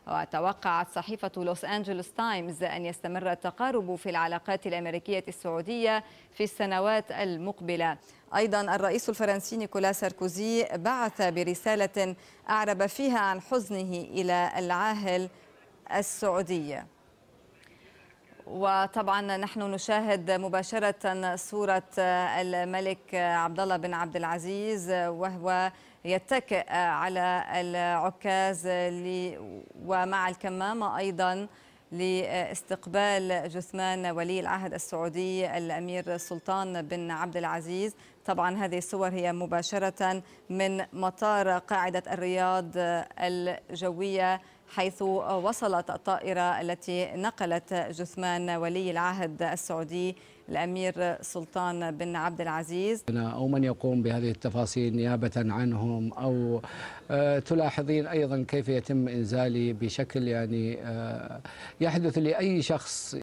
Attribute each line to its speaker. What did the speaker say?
Speaker 1: وتوقعت صحيفة لوس أنجلوس تايمز أن يستمر التقارب في العلاقات الأمريكية السعودية في السنوات المقبلة. أيضا الرئيس الفرنسي نيكولا ساركوزي بعث برسالة أعرب فيها عن حزنه إلى العاهل السعودي. وطبعا نحن نشاهد مباشرة صورة الملك عبد الله بن عبد العزيز وهو يتكئ على العكاز ومع الكمامة أيضا لاستقبال جثمان ولي العهد السعودي الأمير سلطان بن عبد العزيز. طبعا هذه الصور هي مباشرة من مطار قاعدة الرياض الجوية، حيث وصلت الطائرة التي نقلت جثمان ولي العهد السعودي الأمير سلطان بن عبد العزيز.
Speaker 2: أو من يقوم بهذه التفاصيل نيابة عنهم، أو تلاحظين أيضا كيف يتم إنزالي بشكل يعني يحدث لأي شخص